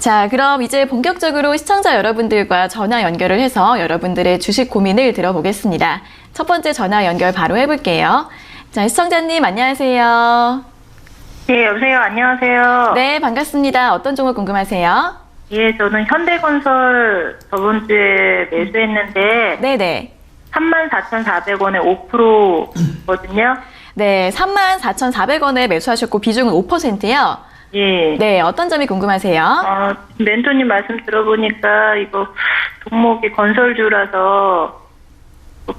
자, 그럼 이제 본격적으로 시청자 여러분들과 전화 연결을 해서 여러분들의 주식 고민을 들어보겠습니다. 첫 번째 전화 연결 바로 해볼게요. 자, 시청자님 안녕하세요. 네, 여보세요. 안녕하세요. 네, 반갑습니다. 어떤 종목 궁금하세요? 예, 저는 현대건설 저번 주에 매수했는데 네네. 34,400원에 5%거든요. 네, 34,400원에 매수하셨고 비중은 5%요? 예. 네, 어떤 점이 궁금하세요? 멘토님 말씀 들어보니까 이거 종목이 건설주라서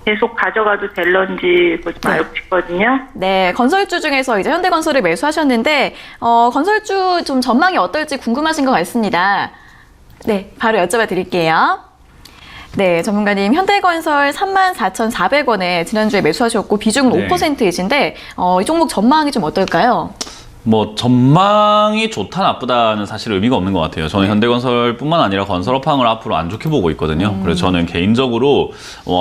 계속 가져가도 될런지 그거 좀 알고 싶거든요. 네, 건설주 중에서 이제 현대건설을 매수하셨는데, 건설주 좀 전망이 어떨지 궁금하신 것 같습니다. 네, 바로 여쭤봐 드릴게요. 네, 전문가님, 현대건설 34,400원에 지난주에 매수하셨고, 비중은 네. 5%이신데, 이 종목 전망이 좀 어떨까요? 뭐 전망이 좋다 나쁘다는 사실 의미가 없는 것 같아요. 저는 현대건설뿐만 아니라 건설업황을 앞으로 안 좋게 보고 있거든요. 그래서 저는 개인적으로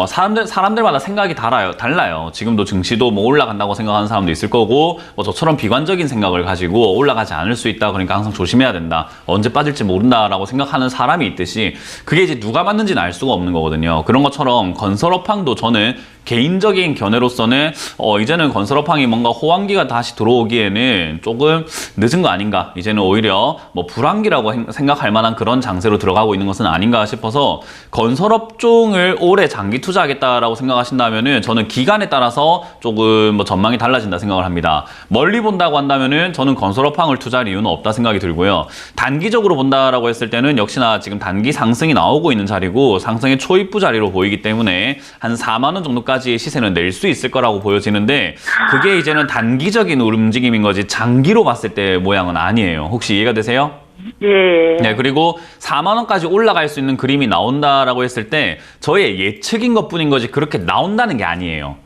사람들마다 생각이 달라요. 지금도 증시도 뭐 올라간다고 생각하는 사람도 있을 거고, 뭐 저처럼 비관적인 생각을 가지고 올라가지 않을 수 있다, 그러니까 항상 조심해야 된다, 언제 빠질지 모른다라고 생각하는 사람이 있듯이, 그게 이제 누가 맞는지는 알 수가 없는 거거든요. 그런 것처럼 건설업황도 저는 개인적인 견해로서는 이제는 건설업황이 뭔가 호황기가 다시 들어오기에는 조금 늦은 거 아닌가, 이제는 오히려 뭐 불황기라고 생각할 만한 그런 장세로 들어가고 있는 것은 아닌가 싶어서, 건설업종을 올해 장기 투자하겠다라고 생각하신다면은 저는 기간에 따라서 조금 뭐 전망이 달라진다 생각을 합니다. 멀리 본다고 한다면은 저는 건설업황을 투자할 이유는 없다 생각이 들고요. 단기적으로 본다라고 했을 때는 역시나 지금 단기 상승이 나오고 있는 자리고 상승의 초입부 자리로 보이기 때문에 한 4만 원 정도까지 시세는 낼 수 있을 거라고 보여지는데, 그게 이제는 단기적인 움직임인 거지 장기로 봤을 때 모양은 아니에요. 혹시 이해가 되세요? 예. 네, 그리고 4만 원까지 올라갈 수 있는 그림이 나온다라고 했을 때 저의 예측인 것뿐인 거지 그렇게 나온다는 게 아니에요.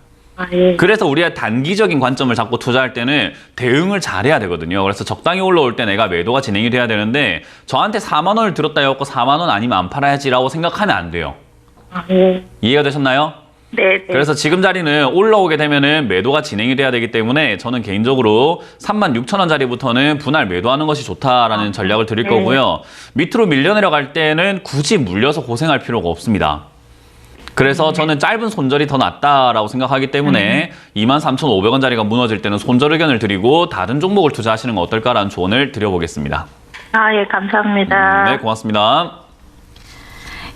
예. 그래서 우리가 단기적인 관점을 잡고 투자할 때는 대응을 잘해야 되거든요. 그래서 적당히 올라올 때 내가 매도가 진행이 돼야 되는데, 저한테 4만 원을 들었다 해갖고 4만 원 아니면 안 팔아야지라고 생각하면 안 돼요. 예. 이해가 되셨나요? 네. 그래서 지금 자리는 올라오게 되면은 매도가 진행이 돼야 되기 때문에 저는 개인적으로 36,000원짜리부터는 분할 매도하는 것이 좋다라는 전략을 드릴 거고요. 밑으로 밀려 내려갈 때는 굳이 물려서 고생할 필요가 없습니다. 그래서 저는 짧은 손절이 더 낫다라고 생각하기 때문에 23,500원짜리가 무너질 때는 손절 의견을 드리고 다른 종목을 투자하시는 건 어떨까라는 조언을 드려보겠습니다. 예, 감사합니다. 네, 고맙습니다.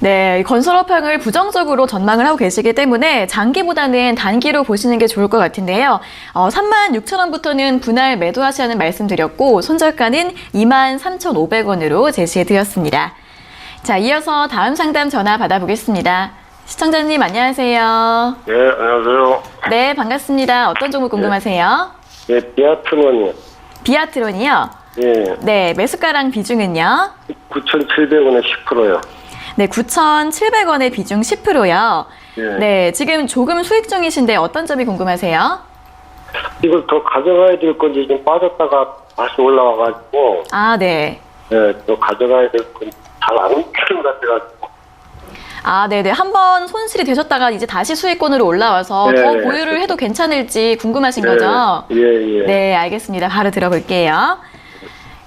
네, 건설업황을 부정적으로 전망을 하고 계시기 때문에 장기보다는 단기로 보시는 게 좋을 것 같은데요. 36,000원부터는 분할 매도하시라는 말씀드렸고, 손절가는 23,500원으로 제시해드렸습니다. 자, 이어서 다음 상담 전화 받아보겠습니다. 시청자님 안녕하세요. 네, 안녕하세요. 네, 반갑습니다. 어떤 종목 궁금하세요? 네, 비아트론이요. 비아트론이요? 예, 네, 매수가랑 비중은요? 9,700원에 10%요. 네, 9,700원의 비중 10%요. 예. 네, 지금 조금 수익 중이신데 어떤 점이 궁금하세요? 이걸 더 가져가야 될 건지 좀 빠졌다가 다시 올라와가지고, 아, 네. 예, 더 가져가야 될 건지 잘 안 움직이는 것 같아가지고. 아, 네네. 한번 손실이 되셨다가 이제 다시 수익권으로 올라와서 네. 더 보유를 해도 괜찮을지 궁금하신 예, 거죠? 예, 예. 네, 알겠습니다. 바로 들어볼게요.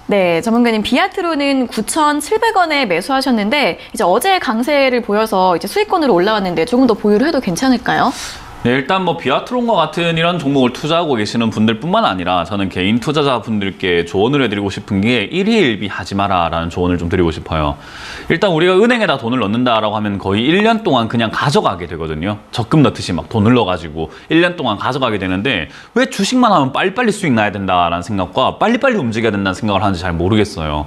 네, 전문가님, 비아트로는 9,700원에 매수하셨는데, 이제 어제 강세를 보여서 이제 수익권으로 올라왔는데 조금 더 보유를 해도 괜찮을까요? 네, 일단 뭐 비아트론과 같은 이런 종목을 투자하고 계시는 분들뿐만 아니라 저는 개인 투자자분들께 조언을 해드리고 싶은 게 일희일비 하지 마라 라는 조언을 좀 드리고 싶어요. 일단 우리가 은행에다 돈을 넣는다라고 하면 거의 1년 동안 그냥 가져가게 되거든요. 적금 넣듯이 막 돈을 넣어가지고 1년 동안 가져가게 되는데, 왜 주식만 하면 빨리빨리 수익 나야 된다라는 생각과 빨리빨리 움직여야 된다는 생각을 하는지 잘 모르겠어요.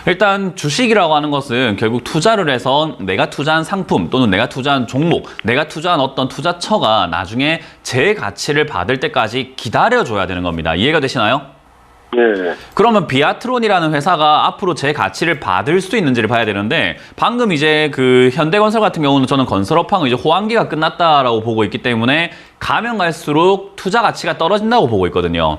일단 주식이라고 하는 것은 결국 투자를 해서 내가 투자한 상품 또는 내가 투자한 종목, 내가 투자한 어떤 투자처가 나중에 제 가치를 받을 때까지 기다려줘야 되는 겁니다. 이해가 되시나요? 예. 그러면 비아트론이라는 회사가 앞으로 제 가치를 받을 수 있는지를 봐야 되는데, 방금 이제 그 현대건설 같은 경우는 저는 건설업황은 이제 호황기가 끝났다라고 보고 있기 때문에 가면 갈수록 투자 가치가 떨어진다고 보고 있거든요.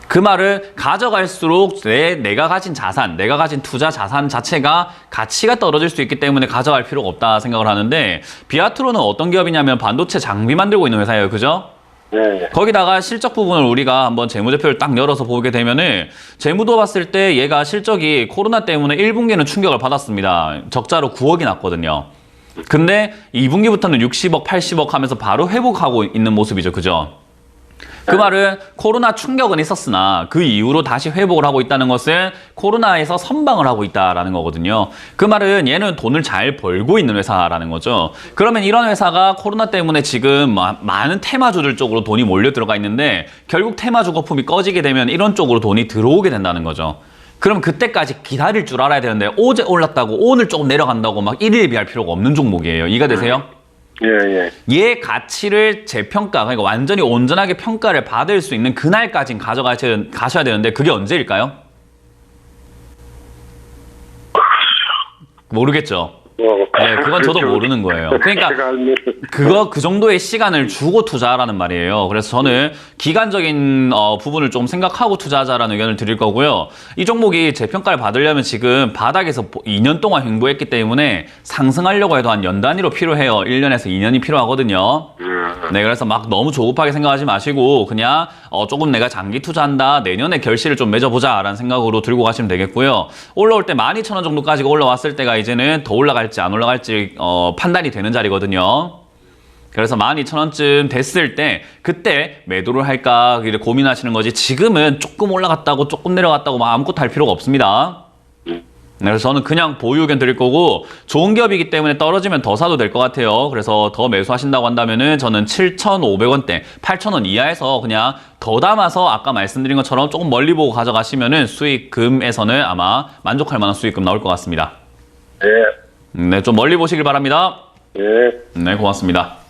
그 말을 가져갈수록 내가 가진 자산, 내가 가진 투자 자산 자체가 가치가 떨어질 수 있기 때문에 가져갈 필요가 없다 생각을 하는데, 비아트론은 어떤 기업이냐면 반도체 장비 만들고 있는 회사예요. 그죠? 네. 거기다가 실적 부분을 우리가 한번 재무제표를 딱 열어서 보게 되면은 재무도 봤을 때 얘가 실적이 코로나 때문에 1분기는 충격을 받았습니다. 적자로 9억이 났거든요. 근데 2분기부터는 60억, 80억 하면서 바로 회복하고 있는 모습이죠. 그죠? 그 말은 코로나 충격은 있었으나 그 이후로 다시 회복을 하고 있다는 것은 코로나에서 선방을 하고 있다라는 거거든요. 그 말은 얘는 돈을 잘 벌고 있는 회사라는 거죠. 그러면 이런 회사가 코로나 때문에 지금 많은 테마주들 쪽으로 돈이 몰려 들어가 있는데 결국 테마주 거품이 꺼지게 되면 이런 쪽으로 돈이 들어오게 된다는 거죠. 그럼 그때까지 기다릴 줄 알아야 되는데 어제 올랐다고 오늘 조금 내려간다고 막 일일비할 필요가 없는 종목이에요. 이해가 되세요? 예. 얘 가치를 재평가, 그러니까 완전히 온전하게 평가를 받을 수 있는 그날까진 가셔야 되는데 그게 언제일까요? 모르겠죠. 네, 그건 저도 모르는 거예요. 그러니까 그 정도의 시간을 주고 투자하라는 말이에요. 그래서 저는 기간적인 부분을 좀 생각하고 투자하자라는 의견을 드릴 거고요. 이 종목이 재평가를 받으려면 지금 바닥에서 2년 동안 횡보했기 때문에 상승하려고 해도 한 연 단위로 필요해요. 1년에서 2년이 필요하거든요. 네, 그래서 막 너무 조급하게 생각하지 마시고 그냥 조금 내가 장기 투자한다, 내년에 결실을 좀 맺어보자라는 생각으로 들고 가시면 되겠고요. 올라올 때 12,000원 정도까지 올라왔을 때가 이제는 더 올라갈지 안 올라갈지 판단이 되는 자리거든요. 그래서 12,000원쯤 됐을 때 그때 매도를 할까 고민하시는 거지, 지금은 조금 올라갔다고 조금 내려갔다고 막 아무것도 할 필요가 없습니다. 그래서 저는 그냥 보유 의견 드릴 거고, 좋은 기업이기 때문에 떨어지면 더 사도 될 것 같아요. 그래서 더 매수하신다고 한다면은 저는 7,500원대, 8,000원 이하에서 그냥 더 담아서 아까 말씀드린 것처럼 조금 멀리 보고 가져가시면은 수익금에서는 아마 만족할 만한 수익금 나올 것 같습니다. 네, 좀 멀리 보시길 바랍니다. 네, 고맙습니다.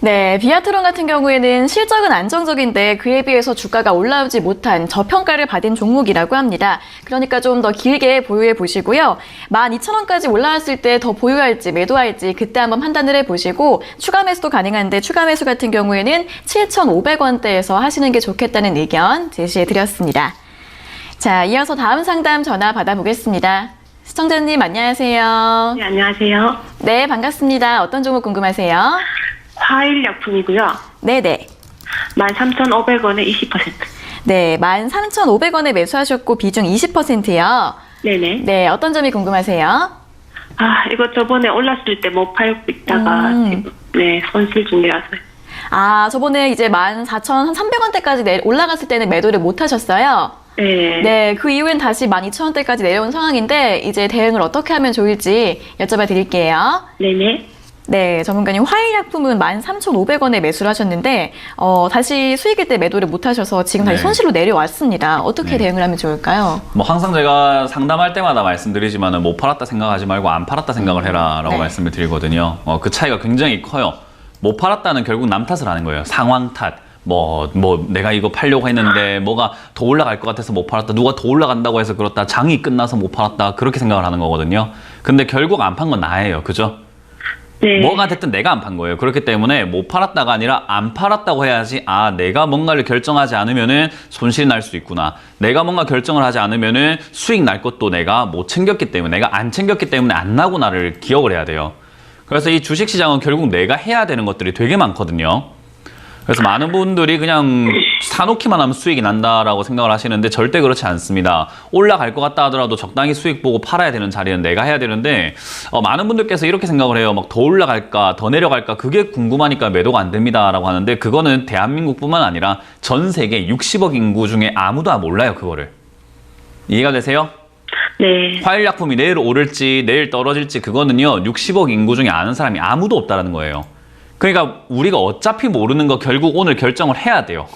네, 비아트론 같은 경우에는 실적은 안정적인데 그에 비해서 주가가 올라오지 못한 저평가를 받은 종목이라고 합니다. 그러니까 좀 더 길게 보유해 보시고요. 12,000원까지 올라왔을 때 더 보유할지 매도할지 그때 한번 판단을 해보시고, 추가 매수도 가능한데 추가 매수 같은 경우에는 7,500원대에서 하시는 게 좋겠다는 의견 제시해 드렸습니다. 자, 이어서 다음 상담 전화 받아보겠습니다. 시청자님 안녕하세요. 네, 안녕하세요. 네, 반갑습니다. 어떤 종목 궁금하세요? 화일약품이고요. 네네. 13,500원에 20%. 네, 13,500원에 매수하셨고 비중 20%요. 네네. 네, 어떤 점이 궁금하세요? 이거 저번에 올랐을 때 못 팔고 있다가 지금 손실 중이라서요. 저번에 이제 14,300원대까지 올라갔을 때는 매도를 못 하셨어요. 네. 네, 그 이후엔 다시 12,000원대까지 내려온 상황인데 이제 대응을 어떻게 하면 좋을지 여쭤봐 드릴게요. 네네. 네, 전문가님, 화일약품은 13,500원에 매수를 하셨는데 다시 수익일 때 매도를 못 하셔서 지금 다시 네. 손실로 내려왔습니다. 어떻게 대응을 하면 좋을까요? 뭐 항상 제가 상담할 때마다 말씀드리지만은 못 팔았다 생각하지 말고 안 팔았다 생각을 해라라고 네. 말씀을 드리거든요. 그 차이가 굉장히 커요. 못 팔았다는 결국 남 탓을 하는 거예요. 상황 탓. 내가 이거 팔려고 했는데 뭐가 더 올라갈 것 같아서 못 팔았다. 누가 더 올라간다고 해서 그렇다. 장이 끝나서 못 팔았다. 그렇게 생각을 하는 거거든요. 근데 결국 안 판 건 나예요. 그죠? 네. 뭐가 됐든 내가 안 판 거예요. 그렇기 때문에 못 팔았다가 아니라 안 팔았다고 해야지, 내가 뭔가를 결정하지 않으면은 손실이 날 수 있구나. 내가 뭔가 결정을 하지 않으면은 수익 날 것도 내가 못 챙겼기 때문에, 내가 안 챙겼기 때문에 안 나구나를 기억을 해야 돼요. 그래서 이 주식시장은 결국 내가 해야 되는 것들이 되게 많거든요. 그래서 많은 분들이 그냥 사놓기만 하면 수익이 난다라고 생각을 하시는데 절대 그렇지 않습니다. 올라갈 것 같다 하더라도 적당히 수익 보고 팔아야 되는 자리는 내가 해야 되는데, 많은 분들께서 이렇게 생각을 해요. 막 더 올라갈까 더 내려갈까 그게 궁금하니까 매도가 안 됩니다라고 하는데, 그거는 대한민국뿐만 아니라 전 세계 60억 인구 중에 아무도 몰라요. 그거를. 이해가 되세요? 네. 화일약품이 내일 오를지 내일 떨어질지 그거는요 60억 인구 중에 아는 사람이 아무도 없다라는 거예요. 그러니까 우리가 어차피 모르는 거 결국 오늘 결정을 해야 돼요.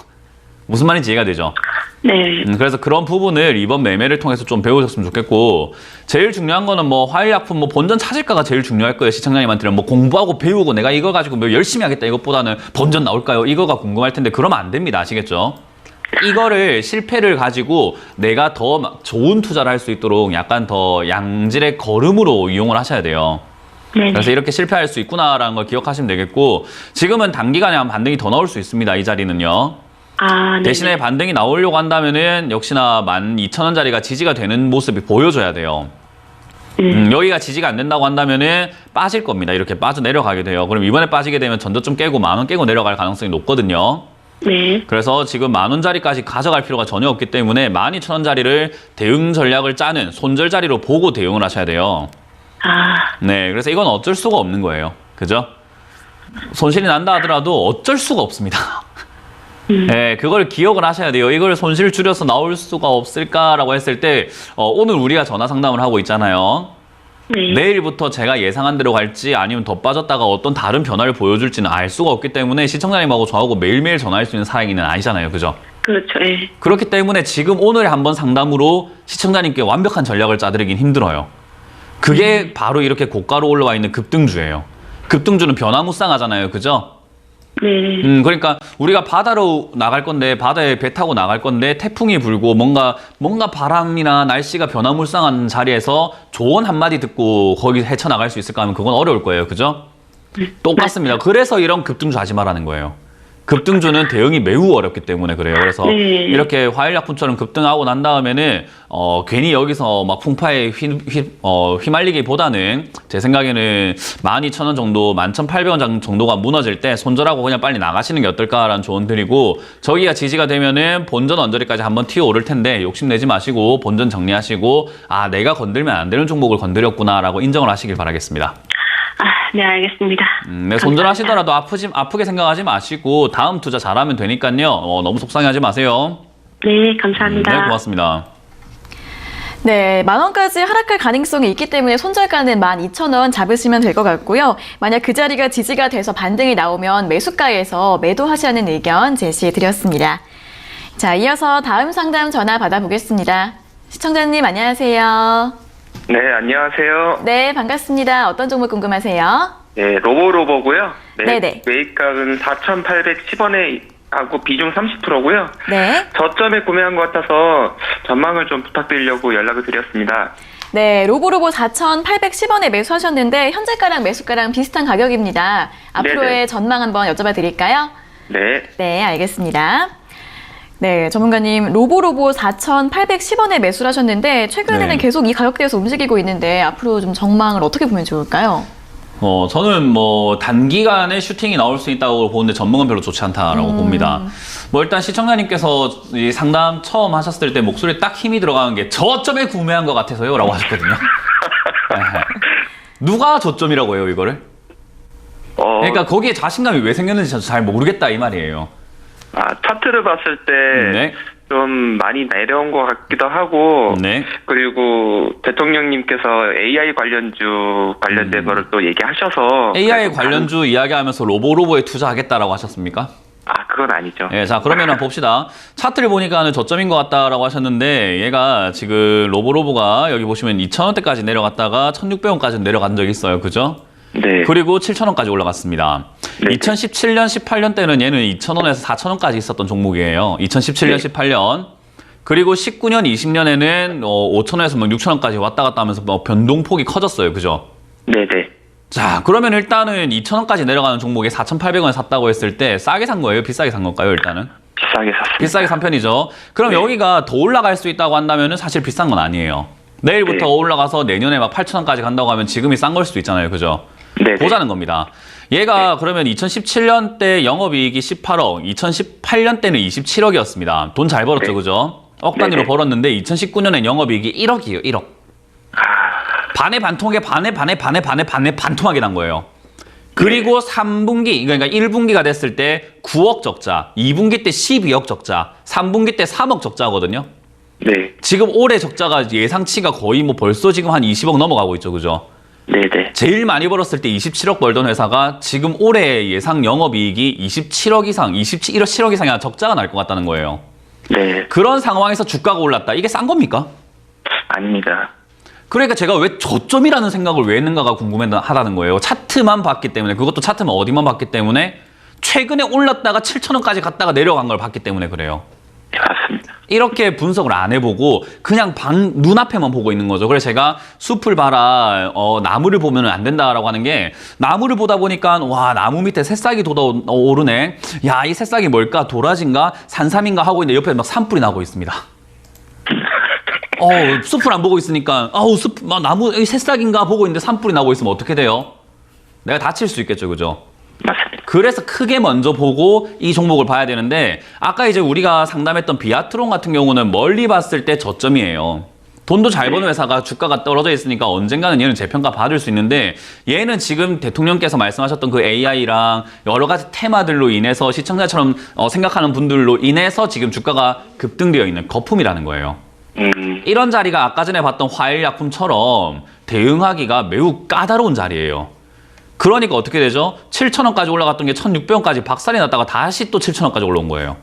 무슨 말인지 이해가 되죠? 네. 그래서 그런 부분을 이번 매매를 통해서 좀 배우셨으면 좋겠고, 제일 중요한 거는 화일약품 본전 찾을까가 제일 중요할 거예요. 시청자님한테는 공부하고 배우고 내가 이거 가지고 열심히 하겠다 이것보다는 본전 나올까요? 이거가 궁금할 텐데 그러면 안 됩니다. 아시겠죠? 이거를 실패를 가지고 내가 더 좋은 투자를 할 수 있도록 약간 더 양질의 걸음으로 이용을 하셔야 돼요. 네네. 그래서 이렇게 실패할 수 있구나라는 걸 기억하시면 되겠고, 지금은 단기간에 한 반등이 더 나올 수 있습니다. 이 자리는요. 네네. 대신에 반등이 나오려고 한다면은 역시나 12,000원짜리가 지지가 되는 모습이 보여줘야 돼요. 여기가 지지가 안 된다고 한다면은 빠질 겁니다. 이렇게 빠져 내려가게 돼요. 그럼 이번에 빠지게 되면 전저점 깨고 10,000원 깨고 내려갈 가능성이 높거든요. 네. 그래서 지금 10,000원짜리까지 가져갈 필요가 전혀 없기 때문에 12,000원짜리를 대응 전략을 짜는 손절자리로 보고 대응을 하셔야 돼요. 아, 네, 그래서 이건 어쩔 수가 없는 거예요. 그죠? 손실이 난다 하더라도 어쩔 수가 없습니다. 네, 그걸 기억을 하셔야 돼요. 이걸 손실 줄여서 나올 수가 없을까라고 했을 때 오늘 우리가 전화 상담을 하고 있잖아요. 네. 내일부터 제가 예상한 대로 갈지 아니면 더 빠졌다가 어떤 다른 변화를 보여줄지는 알 수가 없기 때문에 시청자님하고 저하고 매일매일 전화할 수 있는 사이는 아니잖아요. 그죠? 그렇죠. 예. 그렇기 때문에 지금 오늘 한번 상담으로 시청자님께 완벽한 전략을 짜드리긴 힘들어요. 그게 바로 이렇게 고가로 올라와 있는 급등주예요. 급등주는 변화무쌍하잖아요. 그죠? 네. 그러니까 우리가 바다로 나갈 건데 바다에 배 타고 나갈 건데 태풍이 불고 뭔가 바람이나 날씨가 변화무쌍한 자리에서 조언 한마디 듣고 거기 헤쳐나갈 수 있을까 하면 그건 어려울 거예요. 그죠? 똑같습니다. 그래서 이런 급등주 하지 말라는 거예요. 급등주는 대응이 매우 어렵기 때문에 그래요. 그래서 네. 이렇게 화일약품처럼 급등하고 난 다음에는 괜히 여기서 막 풍파에 휘말리기보다는 제 생각에는 12,000원 정도, 11,800원 정도가 무너질 때 손절하고 그냥 빨리 나가시는 게 어떨까라는 조언 드리고, 저기가 지지가 되면은 본전 언저리까지 한번 튀어 오를 텐데 욕심내지 마시고 본전 정리하시고, 아, 내가 건들면 안 되는 종목을 건드렸구나라고 인정을 하시길 바라겠습니다. 아, 네, 알겠습니다. 네, 손절하시더라도 아프게 생각하지 마시고 다음 투자 잘하면 되니까요. 너무 속상해하지 마세요. 네, 감사합니다. 네, 고맙습니다. 네, 10,000원까지 하락할 가능성이 있기 때문에 손절가는 12,000원 잡으시면 될 것 같고요. 만약 그 자리가 지지가 돼서 반등이 나오면 매수가에서 매도하시라는 의견 제시해 드렸습니다. 자, 이어서 다음 상담 전화 받아보겠습니다. 시청자님 안녕하세요. 네, 안녕하세요. 네, 반갑습니다. 어떤 종목 궁금하세요? 네, 로보로보고요. 네네. 매입가는 4,810원에 하고 비중 30%고요. 네. 저점에 구매한 것 같아서 전망을 좀 부탁드리려고 연락을 드렸습니다. 네, 로보로보 4,810원에 매수하셨는데 현재가랑 매수가랑 비슷한 가격입니다. 앞으로의 네네. 전망 한번 여쭤봐 드릴까요? 네, 네, 알겠습니다. 네, 전문가님, 로보로보 4,810원에 매수를 하셨는데 최근에는 네. 계속 이 가격대에서 움직이고 있는데 앞으로 좀 전망을 어떻게 보면 좋을까요? 저는 단기간에 슈팅이 나올 수 있다고 보는데 전망은 별로 좋지 않다라고 봅니다. 일단 시청자님께서 이 상담 처음 하셨을 때 목소리에 딱 힘이 들어가는 게 저점에 구매한 것 같아서요 라고 하셨거든요. 누가 저점이라고 해요, 이거를? 그러니까 거기에 자신감이 왜 생겼는지 저도 잘 모르겠다 이 말이에요. 차트를 봤을 때 네. 좀 많이 내려온 것 같기도 하고, 네. 그리고 대통령님께서 AI 관련된 거를 또 얘기하셔서 AI 관련주 이야기하면서 로보로보에 투자하겠다라고 하셨습니까? 그건 아니죠. 예, 자, 그러면 봅시다. 차트를 보니까는 저점인 것 같다라고 하셨는데, 얘가 지금 로보로보가 여기 보시면 2,000원대까지 내려갔다가 1,600원까지 내려간 적이 있어요. 그죠? 네. 그리고 7,000원까지 올라갔습니다. 네. 2017년, 18년 때는 얘는 2,000원에서 4,000원까지 있었던 종목이에요. 2017년, 네. 18년. 그리고 19년, 20년에는 5,000원에서 6,000원까지 왔다 갔다 하면서 변동폭이 커졌어요. 그죠? 네네. 자, 그러면 일단은 2,000원까지 내려가는 종목에 4,800원에 샀다고 했을 때 싸게 산 거예요? 비싸게 산 건가요, 일단은? 비싸게 샀습니다. 비싸게 산 편이죠. 그럼 네. 여기가 더 올라갈 수 있다고 한다면은 사실 비싼 건 아니에요. 내일부터 네. 올라가서 내년에 막 8,000원까지 간다고 하면 지금이 싼 걸 수도 있잖아요. 그죠? 네네. 보자는 겁니다. 얘가 그러면 2017년 때 영업이익이 18억, 2018년 때는 27억이었습니다. 돈 잘 벌었죠, 네. 그죠? 억 단위로 네네. 벌었는데 2019년에 영업이익이 1억이에요, 1억. 반에 반통하게 반에 반통하게 난 거예요. 그리고 3분기, 그러니까 1분기가 됐을 때 9억 적자, 2분기 때 12억 적자, 3분기 때 3억 적자거든요. 네. 지금 올해 적자가 예상치가 거의 벌써 지금 한 20억 넘어가고 있죠, 그죠? 네네. 제일 많이 벌었을 때 27억 벌던 회사가 지금 올해 예상 영업이익이 27억 이상, 7억 이상의 적자가 날 것 같다는 거예요. 네. 그런 상황에서 주가가 올랐다. 이게 싼 겁니까? 아닙니다. 그러니까 제가 왜 저점이라는 생각을 왜 했는가가 궁금하다는 거예요. 차트만 봤기 때문에, 그것도 차트만 어디만 봤기 때문에 최근에 올랐다가 7,000원까지 갔다가 내려간 걸 봤기 때문에 그래요. 네, 맞습니다. 이렇게 분석을 안 해보고 그냥 눈앞에만 보고 있는 거죠. 그래서 제가 숲을 봐라, 나무를 보면 안 된다라고 하는 게, 나무를 보다 보니까 와, 나무 밑에 새싹이 돋아오르네. 야, 이 새싹이 뭘까? 도라지인가? 산삼인가? 하고 있는데 옆에 막 산불이 나고 있습니다. 숲을 안 보고 있으니까 나무 이 새싹인가 보고 있는데 산불이 나고 있으면 어떻게 돼요? 내가 다칠 수 있겠죠, 그죠? 맞습니다. 그래서 크게 먼저 보고 이 종목을 봐야 되는데 아까 이제 우리가 상담했던 비아트론 같은 경우는 멀리 봤을 때 저점이에요. 돈도 잘 버는 회사가 주가가 떨어져 있으니까 언젠가는 얘는 재평가 받을 수 있는데 얘는 지금 대통령께서 말씀하셨던 그 AI랑 여러 가지 테마들로 인해서 시청자처럼 생각하는 분들로 인해서 지금 주가가 급등되어 있는 거품이라는 거예요. 이런 자리가 아까 전에 봤던 화일약품처럼 대응하기가 매우 까다로운 자리예요. 그러니까 어떻게 되죠? 7,000원까지 올라갔던 게 1,600원까지 박살이 났다가 다시 또 7,000원까지 올라온 거예요.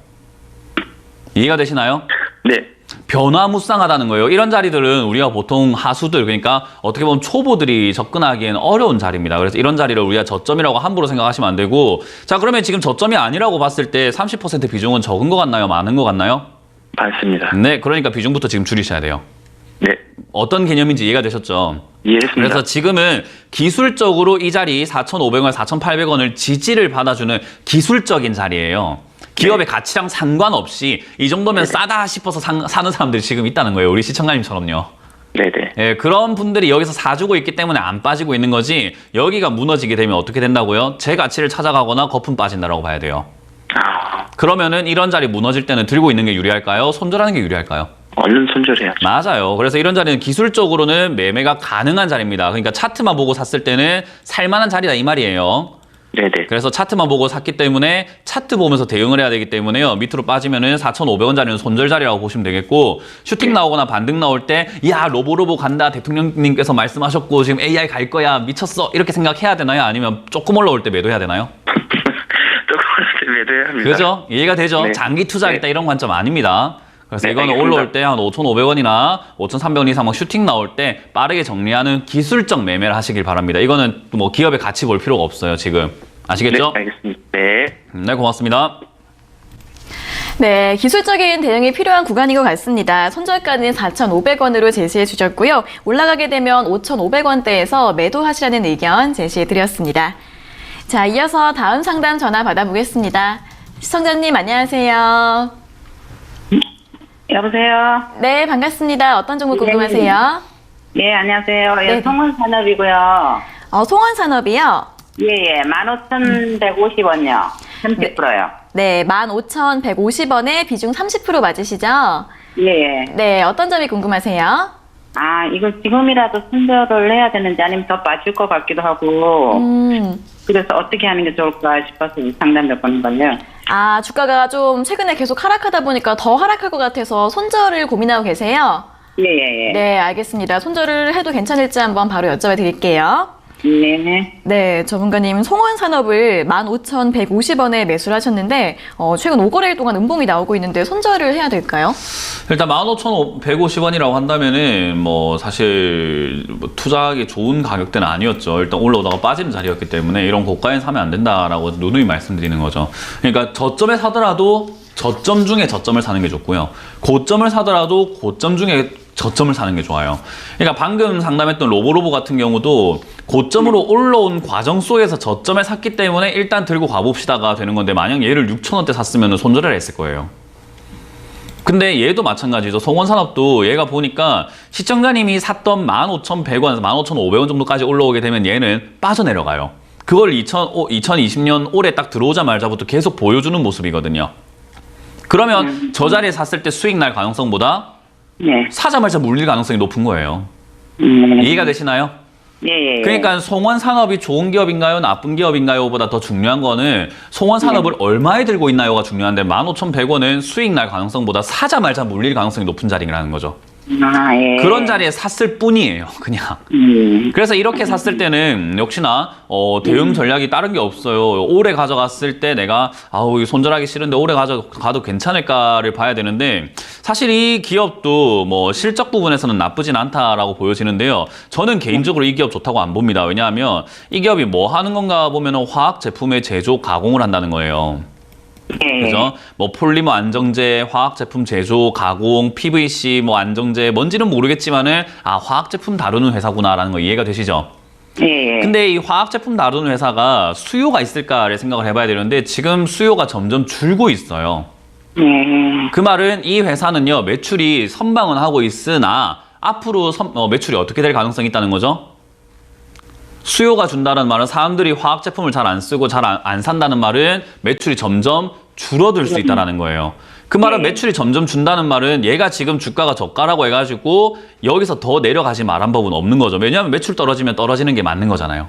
이해가 되시나요? 네. 변화무쌍하다는 거예요. 이런 자리들은 우리가 보통 하수들, 그러니까 어떻게 보면 초보들이 접근하기엔 어려운 자리입니다. 그래서 이런 자리를 우리가 저점이라고 함부로 생각하시면 안 되고, 자, 그러면 지금 저점이 아니라고 봤을 때 30% 비중은 적은 것 같나요? 많은 것 같나요? 맞습니다. 네, 그러니까 비중부터 지금 줄이셔야 돼요. 네. 어떤 개념인지 이해가 되셨죠? 이해했습니다. 그래서 지금은 기술적으로 이 자리 4,500원, 4,800원을 지지를 받아주는 기술적인 자리예요. 기업의 가치랑 상관없이 이 정도면 싸다 싶어서 사는 사람들이 지금 있다는 거예요. 우리 시청자님처럼요. 네네. 예, 그런 분들이 여기서 사주고 있기 때문에 안 빠지고 있는 거지, 여기가 무너지게 되면 어떻게 된다고요? 제 가치를 찾아가거나 거품 빠진다라고 봐야 돼요. 그러면은 이런 자리 무너질 때는 들고 있는 게 유리할까요? 손절하는 게 유리할까요? 얼른 손절해야죠. 맞아요. 그래서 이런 자리는 기술적으로는 매매가 가능한 자리입니다. 그러니까 차트만 보고 샀을 때는 살만한 자리다 이 말이에요. 네네. 그래서 차트만 보고 샀기 때문에 차트 보면서 대응을 해야 되기 때문에요. 밑으로 빠지면은 4,500원 자리는 손절 자리라고 보시면 되겠고, 슈팅 나오거나 반등 나올 때, 야, 로보로보 간다. 대통령님께서 말씀하셨고, 지금 AI 갈 거야. 미쳤어. 이렇게 생각해야 되나요? 아니면 조금 올라올 때 매도해야 되나요? 조금 매도해야 합니다. 그죠? 이해가 되죠? 네. 장기 투자하겠다 네. 이런 관점 아닙니다. 그래서 네, 이거는 알겠습니다. 올라올 때 한 5,500원이나 5,300원 이상 막 슈팅 나올 때 빠르게 정리하는 기술적 매매를 하시길 바랍니다. 이거는 뭐 기업의 가치 볼 필요가 없어요, 지금. 아시겠죠? 네, 알겠습니다. 네. 네, 고맙습니다. 네, 기술적인 대응이 필요한 구간인 것 같습니다. 손절가는 4,500원으로 제시해 주셨고요. 올라가게 되면 5,500원대에서 매도하시라는 의견 제시해 드렸습니다. 자, 이어서 다음 상담 전화 받아보겠습니다. 시청자님 안녕하세요. 여보세요. 네, 반갑습니다. 어떤 종목 궁금하세요? 예, 안녕하세요. 네. 예, 성원산업이고요. 송원산업이요. 예, 15,150원요. 30%요. 네, 15,150원에 비중 30% 맞으시죠? 예. 네, 어떤 점이 궁금하세요? 아, 이거 지금이라도 손절을 해야 되는지 아니면 더 빠질 것 같기도 하고. 그래서 어떻게 하는 게 좋을까 싶어서 상담 몇 번 건요. 아, 주가가 좀 최근에 계속 하락하다 보니까 더 하락할 것 같아서 손절을 고민하고 계세요? 예. 네, 알겠습니다. 손절을 해도 괜찮을지 한번 바로 여쭤봐 드릴게요. 네. 네, 전문가님 송원산업을 15,150원에 매수를 하셨는데 최근 5거래일 동안 음봉이 나오고 있는데 손절을 해야 될까요? 일단 15,150원이라고 한다면은 뭐 사실 뭐 투자하기 좋은 가격대는 아니었죠. 일단 올라오다가 빠지는 자리였기 때문에 이런 고가엔 사면 안 된다라고 누누이 말씀드리는 거죠. 그러니까 저점에 사더라도 저점 중에 저점을 사는 게 좋고요. 고점을 사더라도 고점 중에 저점을 사는 게 좋아요. 그러니까 방금 상담했던 로보로보 같은 경우도 고점으로 올라온 과정 속에서 저점에 샀기 때문에 일단 들고 가봅시다가 되는 건데, 만약 얘를 6,000원대 샀으면 손절을 했을 거예요. 근데 얘도 마찬가지죠. 송원산업도 얘가 보니까 시청자님이 샀던 15,100원에서 15,500원 정도까지 올라오게 되면 얘는 빠져내려가요. 그걸 2020년 올해 딱 들어오자마자부터 계속 보여주는 모습이거든요. 그러면 저 자리에 샀을 때 수익 날 가능성보다 네. 사자마자 물릴 가능성이 높은 거예요. 이해가 되시나요? 예. 그러니까 송원산업이 좋은 기업인가요? 나쁜 기업인가요? 보다 더 중요한 거는 송원산업을 얼마에 들고 있나요가 중요한데, 15,100원은 수익 날 가능성보다 사자마자 물릴 가능성이 높은 자리라는 거죠. 아, 예. 그런 자리에 샀을 뿐이에요, 그냥. 그래서 이렇게 샀을 때는 역시나 대응 전략이 다른 게 없어요. 오래 가져갔을 때 내가 이거 손절하기 싫은데 오래 가져가도 괜찮을까를 봐야 되는데, 사실 이 기업도 뭐 실적 부분에서는 나쁘진 않다라고 보여지는데요. 저는 개인적으로 이 기업 좋다고 안 봅니다. 왜냐하면 이 기업이 뭐 하는 건가 보면 화학 제품의 제조 가공을 한다는 거예요. 그죠? 뭐 폴리머 안정제, 화학 제품 제조, 가공, PVC 뭐 안정제, 뭔지는 모르겠지만은 화학 제품 다루는 회사구나라는 거 이해가 되시죠? 예. 근데 이 화학 제품 다루는 회사가 수요가 있을까를 생각을 해봐야 되는데, 지금 수요가 점점 줄고 있어요. 그 말은 이 회사는요, 매출이 선방은 하고 있으나 앞으로 매출이 어떻게 될 가능성이 있다는 거죠? 수요가 준다는 말은 사람들이 화학 제품을 잘 안 쓰고 잘 안 산다는 말은 매출이 점점 줄어들 수 있다는 거예요. 그 말은 매출이 점점 준다는 말은 얘가 지금 주가가 저가라고 해가지고 여기서 더 내려가지 말한 법은 없는 거죠. 왜냐하면 매출 떨어지면 떨어지는 게 맞는 거잖아요.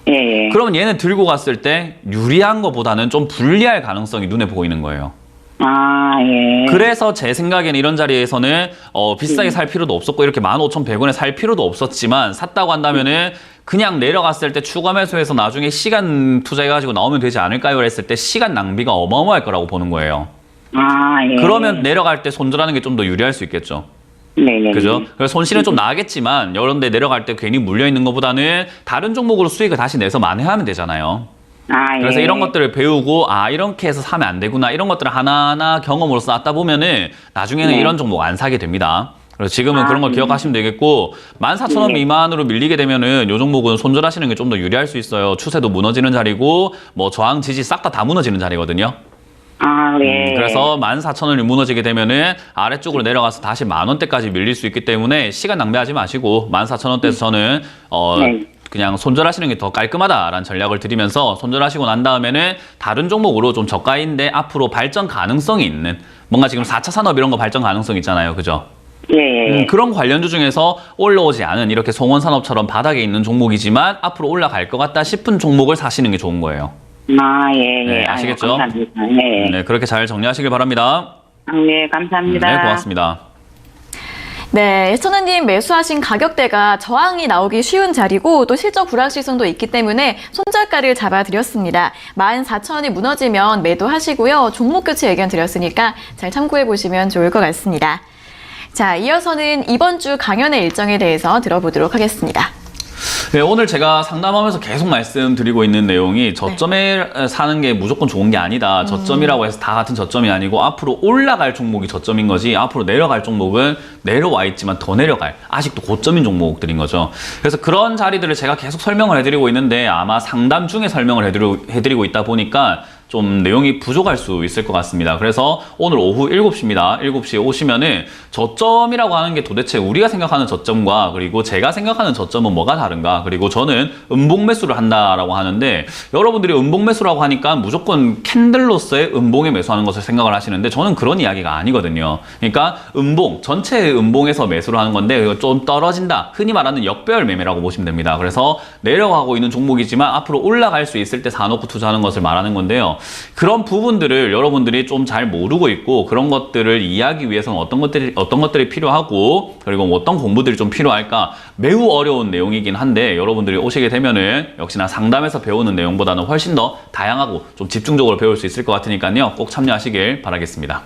예. 그러면 얘는 들고 갔을 때 유리한 것보다는 좀 불리할 가능성이 눈에 보이는 거예요. 아, 예. 그래서 제 생각에는 이런 자리에서는 비싸게 살 필요도 없었고 이렇게 15,100원에 살 필요도 없었지만 샀다고 한다면은 그냥 내려갔을 때 추가 매수해서 나중에 시간 투자해가지고 나오면 되지 않을까요? 했을 때 시간 낭비가 어마어마할 거라고 보는 거예요. 아, 예. 그러면 내려갈 때 손절하는 게 좀 더 유리할 수 있겠죠. 네네. 그죠? 그래서 손실은 좀 나겠지만 이런 데 내려갈 때 괜히 물려있는 것보다는 다른 종목으로 수익을 다시 내서 만회하면 되잖아요. 아, 예. 그래서 이런 것들을 배우고 이렇게 해서 사면 안 되구나 이런 것들을 하나하나 경험으로 쌓다 보면은 나중에는 네. 이런 종목 안 사게 됩니다. 그래서 지금은 그런 걸 기억하시면 되겠고 14,000원 미만으로 밀리게 되면은 이 종목은 손절하시는 게 좀 더 유리할 수 있어요. 추세도 무너지는 자리고 뭐 저항 지지 싹 다 무너지는 자리거든요. 아, 예. 그래서 14,000원이 무너지게 되면은 아래쪽으로 내려가서 다시 10,000원대까지 밀릴 수 있기 때문에 시간 낭비하지 마시고 14,000원대에서 저는 네. 그냥 손절하시는 게 더 깔끔하다라는 전략을 드리면서 손절하시고 난 다음에는 다른 종목으로 좀 저가인데 앞으로 발전 가능성이 있는 뭔가 지금 4차 산업 이런 거 발전 가능성 있잖아요. 그죠? 예. 그런 관련주 중에서 올라오지 않은 이렇게 송원산업처럼 바닥에 있는 종목이지만 앞으로 올라갈 것 같다 싶은 종목을 사시는 게 좋은 거예요. 아, 예, 예. 네, 아시겠죠? 아유, 감사합니다. 네. 네, 그렇게 잘 정리하시길 바랍니다. 네, 감사합니다. 네, 고맙습니다. 네, 천우님 매수하신 가격대가 저항이 나오기 쉬운 자리고 또 실적 불확실성도 있기 때문에 손절가를 잡아드렸습니다. 14,000원이 무너지면 매도하시고요. 종목 교체 의견 드렸으니까 잘 참고해 보시면 좋을 것 같습니다. 자, 이어서는 이번 주 강연의 일정에 대해서 들어보도록 하겠습니다. 네, 오늘 제가 상담하면서 계속 말씀드리고 있는 내용이 저점에 사는 게 무조건 좋은 게 아니다. 저점이라고 해서 다 같은 저점이 아니고 앞으로 올라갈 종목이 저점인 거지 앞으로 내려갈 종목은 내려와 있지만 더 내려갈 아직도 고점인 종목들인 거죠. 그래서 그런 자리들을 제가 계속 설명을 해드리고 있는데 아마 상담 중에 설명을 해드리고 있다 보니까 좀 내용이 부족할 수 있을 것 같습니다. 그래서 오늘 오후 7시입니다. 7시에 오시면은 저점이라고 하는 게 도대체 우리가 생각하는 저점과 그리고 제가 생각하는 저점은 뭐가 다른가? 그리고 저는 음봉 매수를 한다라고 하는데 여러분들이 음봉 매수라고 하니까 무조건 캔들로서의 음봉에 매수하는 것을 생각을 하시는데 저는 그런 이야기가 아니거든요. 그러니까 음봉, 전체의 음봉에서 매수를 하는 건데 좀 떨어진다. 흔히 말하는 역배열 매매라고 보시면 됩니다. 그래서 내려가고 있는 종목이지만 앞으로 올라갈 수 있을 때 사놓고 투자하는 것을 말하는 건데요. 그런 부분들을 여러분들이 좀 잘 모르고 있고 그런 것들을 이해하기 위해서는 어떤 것들이 필요하고 그리고 어떤 공부들이 좀 필요할까 매우 어려운 내용이긴 한데 여러분들이 오시게 되면은 역시나 상담에서 배우는 내용보다는 훨씬 더 다양하고 좀 집중적으로 배울 수 있을 것 같으니까요. 꼭 참여하시길 바라겠습니다.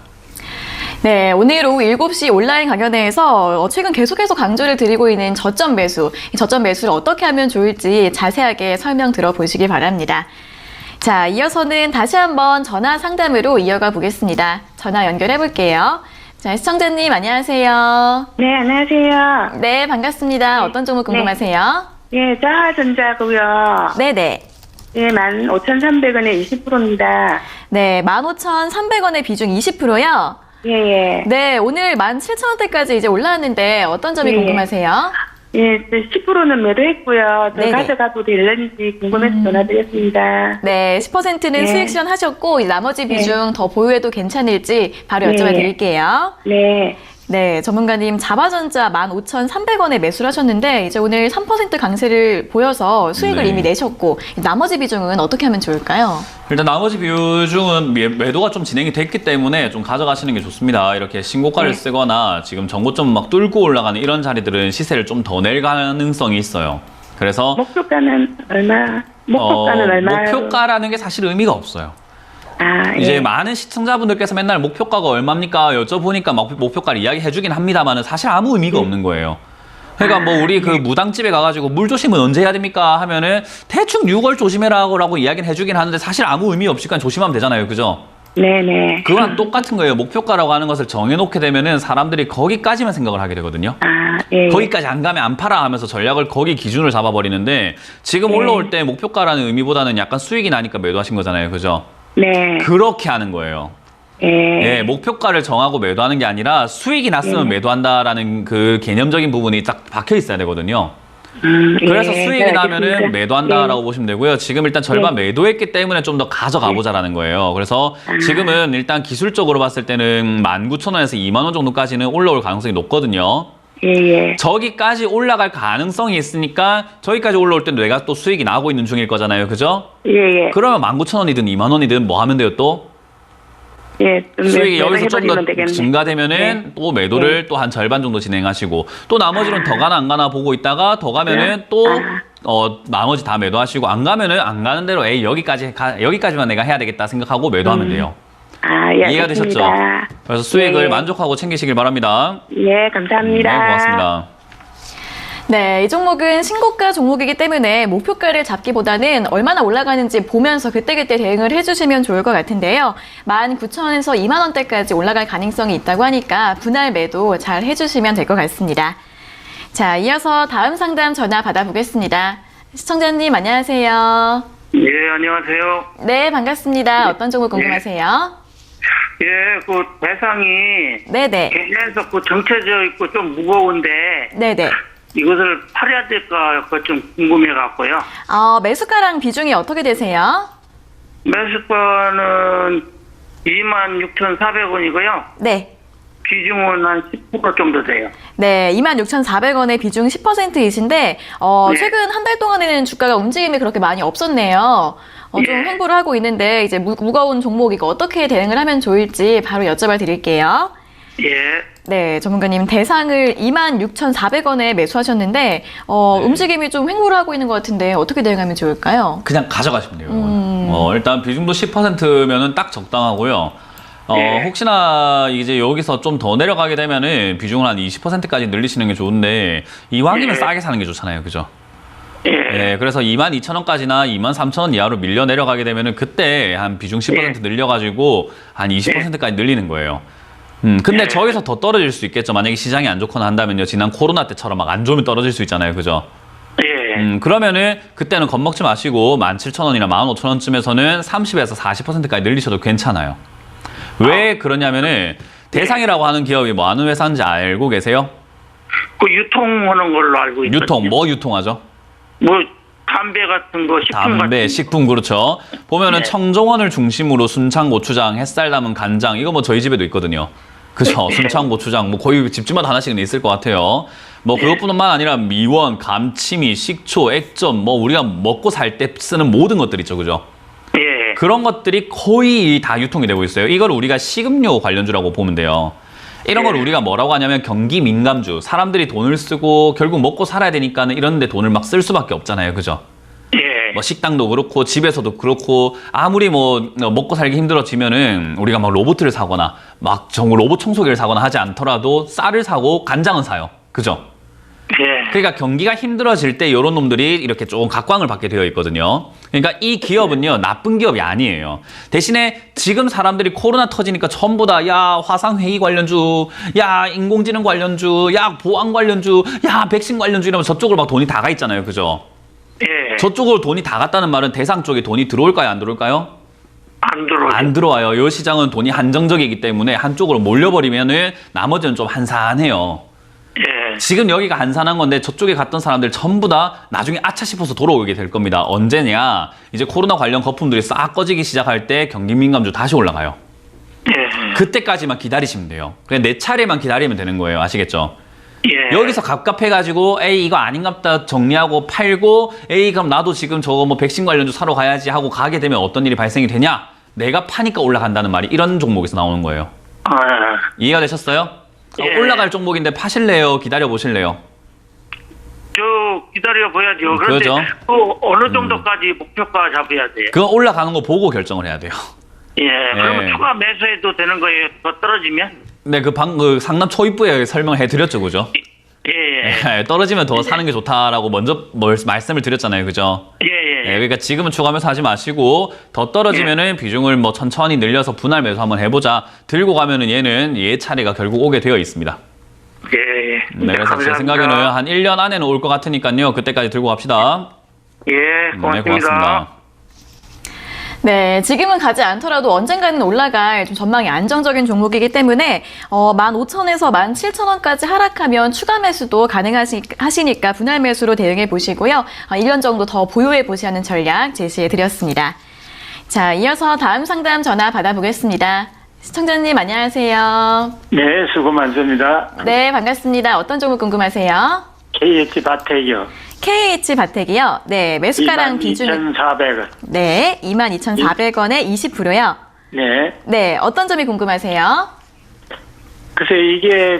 네, 오늘 오후 7시 온라인 강연회에서 최근 계속해서 강조를 드리고 있는 저점 매수, 이 저점 매수를 어떻게 하면 좋을지 자세하게 설명 들어보시기 바랍니다. 자, 이어서는 다시 한번 전화 상담으로 이어가 보겠습니다. 전화 연결해 볼게요. 자, 시청자님 안녕하세요. 네, 안녕하세요. 네, 반갑습니다. 어떤 종목 궁금하세요? 예, 자하전자고요. 네네. 예, 15,300원에 20%입니다. 네, 15,300원의 비중 20%요? 예, 예. 네, 오늘 17,000원대까지 이제 올라왔는데 어떤 점이 예. 궁금하세요? 예, 10%는 매도했고요. 더 네네. 가져가도 될는지 궁금해서 전화드렸습니다. 네, 10%는 네. 수익 실현하셨고 나머지 비중 더 보유해도 괜찮을지 바로 네. 여쭤봐 드릴게요. 네. 네, 전문가님 자바전자 15,300원에 매수를 하셨는데 이제 오늘 3% 강세를 보여서 수익을 네. 이미 내셨고 나머지 비중은 어떻게 하면 좋을까요? 일단 나머지 비중은 매도가 좀 진행이 됐기 때문에 좀 가져가시는 게 좋습니다. 이렇게 신고가를 쓰거나 지금 전고점 막 뚫고 올라가는 이런 자리들은 시세를 좀 더 낼 가능성이 있어요. 그래서 목표가는 얼마? 목표가는 얼마? 목표가라는 게 사실 의미가 없어요. 아, 예. 이제 많은 시청자분들께서 맨날 목표가가 얼마입니까? 여쭤보니까 막 목표가를 이야기해주긴 합니다만은 사실 아무 의미가 없는 거예요. 그러니까 뭐 우리 그 무당집에 가가지고 물 조심은 언제 해야 됩니까? 하면은 대충 6월 조심해라고 이야기는 해주긴 하는데 사실 아무 의미 없이 그냥 조심하면 되잖아요. 그죠? 네네. 그거랑 똑같은 거예요. 목표가라고 하는 것을 정해놓게 되면은 사람들이 거기까지만 생각을 하게 되거든요. 아, 예. 거기까지 안 가면 안 팔아 하면서 전략을 거기 기준을 잡아버리는데 지금 올라올 때 목표가라는 의미보다는 약간 수익이 나니까 매도하신 거잖아요. 그죠? 네. 그렇게 하는 거예요. 예. 예, 목표가를 정하고 매도하는 게 아니라 수익이 났으면 매도한다라는 그 개념적인 부분이 딱 박혀 있어야 되거든요. 그래서 예, 수익이 네, 나면은 알겠습니다. 매도한다라고 보시면 되고요. 지금 일단 절반 매도했기 때문에 좀 더 가져가 보자라는 거예요. 그래서 지금은 일단 기술적으로 봤을 때는 19,000원에서 2만 원 정도까지는 올라올 가능성이 높거든요. 예. 저기까지 올라갈 가능성이 있으니까 저기까지 올라올 때 내가 또 수익이 나고 있는 중일 거잖아요. 그죠? 예. 그러면 19,000원이든 2만 원이든 뭐 하면 돼요 또? 예. 수익이 여기서 좀 더 되겠네. 증가되면은 또 매도를 또 한 절반 정도 진행하시고 또 나머지는 더 가나 안 가나 보고 있다가 더 가면은 또 나머지 다 매도하시고 안 가면은 안 가는 대로 에이 여기까지만 내가 해야 되겠다 생각하고 매도하면 돼요. 예. 이해가 되셨죠? 알겠습니다. 그래서 수익을 예. 만족하고 챙기시길 바랍니다. 예, 감사합니다. 네, 고맙습니다. 네, 이 종목은 신고가 종목이기 때문에 목표가를 잡기보다는 얼마나 올라가는지 보면서 그때그때 대응을 해주시면 좋을 것 같은데요. 19,000원에서 2만 원대까지 올라갈 가능성이 있다고 하니까 분할 매도 잘 해주시면 될 것 같습니다. 자, 이어서 다음 상담 전화 받아보겠습니다. 시청자님 안녕하세요. 예, 안녕하세요. 네, 반갑습니다. 어떤 종목 궁금하세요? 예, 그 대상이 네네. 계속 정체되어 있고 좀 무거운데 네네. 이것을 팔아야 될까 그거 좀 궁금해 갖고요. 매수가랑 비중이 어떻게 되세요? 매수가는 26,400원이고요. 네. 비중은 한 10% 정도 돼요. 네, 26,400원의 비중 10%이신데, 최근 한 달 동안에는 주가가 움직임이 그렇게 많이 없었네요. 좀 횡보를 하고 있는데, 이제 무거운 종목 이거 어떻게 대응을 하면 좋을지 바로 여쭤봐 드릴게요. 예. 네, 전문가님 대상을 26,400원에 매수하셨는데, 움직임이 좀 횡보를 하고 있는 것 같은데, 어떻게 대응하면 좋을까요? 그냥 가져가시면 돼요. 일단 비중도 10%면은 딱 적당하고요. 혹시나 이제 여기서 좀 더 내려가게 되면은 비중을 한 20%까지 늘리시는 게 좋은데 이왕이면 싸게 사는 게 좋잖아요. 그죠? 네, 그래서 22,000원까지나 23,000원 이하로 밀려 내려가게 되면은 그때 한 비중 10% 늘려가지고 한 20%까지 늘리는 거예요. 근데 저기서 더 떨어질 수 있겠죠. 만약에 시장이 안 좋거나 한다면요. 지난 코로나 때처럼 막 안 좋으면 떨어질 수 있잖아요. 그죠? 그러면은 그때는 겁먹지 마시고 17,000원이나 15,000원쯤에서는 30에서 40%까지 늘리셔도 괜찮아요. 왜 그러냐면은 대상이라고 하는 기업이 뭐 하는 회사인지 알고 계세요? 그 유통하는 걸로 알고 있거든요. 유통, 뭐 유통하죠? 뭐 담배 같은 거, 식품 같은 담배, 거. 식품 그렇죠. 보면은 청정원을 중심으로 순창 고추장, 햇살 담은 간장 이거 뭐 저희 집에도 있거든요. 그죠? 순창 고추장 뭐 거의 집집마다 하나씩은 있을 것 같아요. 뭐 그것뿐만 아니라 미원, 감치미, 식초, 액젓 뭐 우리가 먹고 살 때 쓰는 모든 것들 있죠. 그죠? 예. 그런 것들이 거의 다 유통이 되고 있어요. 이걸 우리가 식음료 관련주라고 보면 돼요. 이런 걸 우리가 뭐라고 하냐면 경기 민감주. 사람들이 돈을 쓰고 결국 먹고 살아야 되니까는 이런 데 돈을 막 쓸 수밖에 없잖아요. 그죠? 예. 뭐 식당도 그렇고 집에서도 그렇고 아무리 뭐 먹고 살기 힘들어지면은 우리가 막 로봇을 사거나 막 로봇 청소기를 사거나 하지 않더라도 쌀을 사고 간장은 사요. 그죠? 예. 그러니까 경기가 힘들어질 때 이런 놈들이 이렇게 조금 각광을 받게 되어 있거든요. 그러니까 이 기업은요 나쁜 기업이 아니에요. 대신에 지금 사람들이 코로나 터지니까 전부 다 야 화상회의 관련주, 야 인공지능 관련주, 야 보안 관련주, 야 백신 관련주 이러면 저쪽으로 막 돈이 다 가 있잖아요. 그죠? 예. 저쪽으로 돈이 다 갔다는 말은 대상 쪽에 돈이 들어올까요? 안 들어올까요? 안 들어오죠. 안 들어와요. 이 시장은 돈이 한정적이기 때문에 한쪽으로 몰려버리면은 나머지는 좀 한산해요. 예. 지금 여기가 한산한 건데 저쪽에 갔던 사람들 전부 다 나중에 아차 싶어서 돌아오게 될 겁니다. 언제냐? 이제 코로나 관련 거품들이 싹 꺼지기 시작할 때 경기 민감주 다시 올라가요. 예. 그때까지만 기다리시면 돼요. 그냥 내 차례만 기다리면 되는 거예요. 아시겠죠? 예. 여기서 갑갑해가지고 에이 이거 아닌갑다 정리하고 팔고 에이 그럼 나도 지금 저거 뭐 백신 관련주 사러 가야지 하고 가게 되면 어떤 일이 발생이 되냐? 내가 파니까 올라간다는 말이 이런 종목에서 나오는 거예요. 아, 이해가 되셨어요? 예. 올라갈 종목인데 파실래요? 기다려 보실래요? 저 기다려 봐야죠. 그런데 그러죠. 그 어느 정도까지 목표가 잡아야 돼요? 그거 올라가는 거 보고 결정을 해야 돼요. 예. 그러면 예. 추가 매수해도 되는 거예요? 더 떨어지면? 네, 그 상남 초입부에 설명해 드렸죠, 그죠? 예. 예, 떨어지면 더 사는 게 좋다라고 먼저 말씀을 드렸잖아요, 그죠? 예. 예. 예, 그러니까 지금은 추가 매수 하지 마시고 더 떨어지면은 비중을 뭐 천천히 늘려서 분할 매수 한번 해보자. 들고 가면은 얘는 얘 차례가 결국 오게 되어 있습니다. 예. 네, 그래서 제 감사합니다. 생각에는 한 1년 안에는 올 것 같으니까요. 그때까지 들고 갑시다. 예. 고맙습니다. 네, 고맙습니다. 네, 지금은 가지 않더라도 언젠가는 올라갈 좀 전망이 안정적인 종목이기 때문에 15,000에서 17,000원까지 하락하면 추가 매수도 가능하시니까 분할 매수로 대응해 보시고요. 1년 정도 더 보유해 보시는 전략 제시해 드렸습니다. 자, 이어서 다음 상담 전화 받아보겠습니다. 시청자님 안녕하세요. 네, 수고 많습니다. 네, 반갑습니다. 어떤 종목 궁금하세요? KH 바텍이요. KH 바텍이요. 네, 매수가랑 비중. 22,400원. 네, 22,400원에 20%요. 네. 네, 어떤 점이 궁금하세요? 글쎄, 이게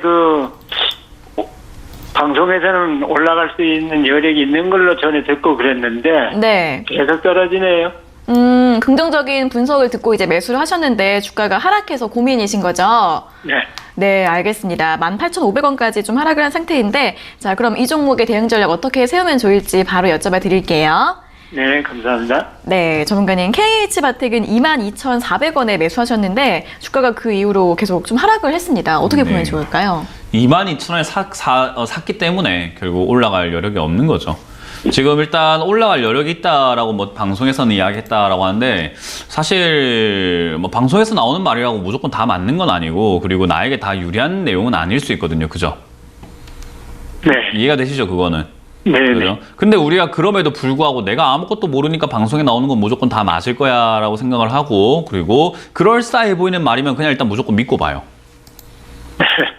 방송에서는 올라갈 수 있는 여력이 있는 걸로 전에 듣고 그랬는데, 네. 계속 떨어지네요. 긍정적인 분석을 듣고 이제 매수를 하셨는데 주가가 하락해서 고민이신 거죠? 네. 네, 알겠습니다. 18,500원까지 좀 하락을 한 상태인데, 자, 그럼 이 종목의 대응 전략 어떻게 세우면 좋을지 바로 여쭤봐 드릴게요. 네, 감사합니다. 네, 전문가님, KH바텍은 22,400원에 매수하셨는데, 주가가 그 이후로 계속 좀 하락을 했습니다. 어떻게 보면 좋을까요? 22,000원에 샀기 때문에 결국 올라갈 여력이 없는 거죠. 지금 일단 올라갈 여력이 있다라고 뭐 방송에서는 이야기했다라고 하는데 사실 뭐 방송에서 나오는 말이라고 무조건 다 맞는 건 아니고 그리고 나에게 다 유리한 내용은 아닐 수 있거든요. 그죠? 네. 이해가 되시죠? 그거는. 네. 그죠? 근데 우리가 그럼에도 불구하고 내가 아무것도 모르니까 방송에 나오는 건 무조건 다 맞을 거야 라고 생각을 하고 그리고 그럴싸해 보이는 말이면 그냥 일단 무조건 믿고 봐요.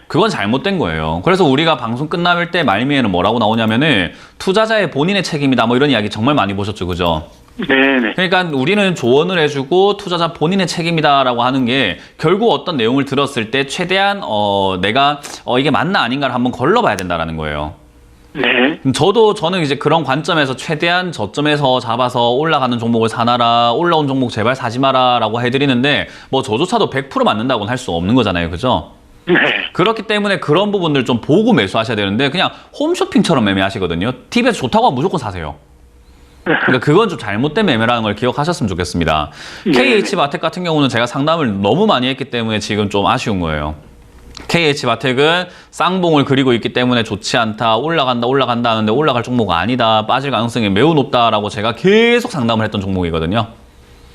그건 잘못된 거예요. 그래서 우리가 방송 끝날 때 말미에는 뭐라고 나오냐면은 투자자의 본인의 책임이다 뭐 이런 이야기 정말 많이 보셨죠. 그죠? 네네. 그러니까 우리는 조언을 해주고 투자자 본인의 책임이다라고 하는 게 결국 어떤 내용을 들었을 때 최대한 내가 이게 맞나 아닌가를 한번 걸러봐야 된다라는 거예요. 네. 저는 이제 그런 관점에서 최대한 저점에서 잡아서 올라가는 종목을 사놔라, 올라온 종목 제발 사지 마라라고 해드리는데 뭐 저조차도 100% 맞는다고는 할 수 없는 거잖아요. 그죠? 네. 그렇기 때문에 그런 부분들 좀 보고 매수하셔야 되는데 그냥 홈쇼핑처럼 매매하시거든요. TV에서 좋다고 하면 무조건 사세요. 그러니까 그건 좀 잘못된 매매라는 걸 기억하셨으면 좋겠습니다. 네. KH바텍 같은 경우는 제가 상담을 너무 많이 했기 때문에 지금 좀 아쉬운 거예요. KH바텍은 쌍봉을 그리고 있기 때문에 좋지 않다, 올라간다 하는데 올라갈 종목 아니다, 빠질 가능성이 매우 높다라고 제가 계속 상담을 했던 종목이거든요.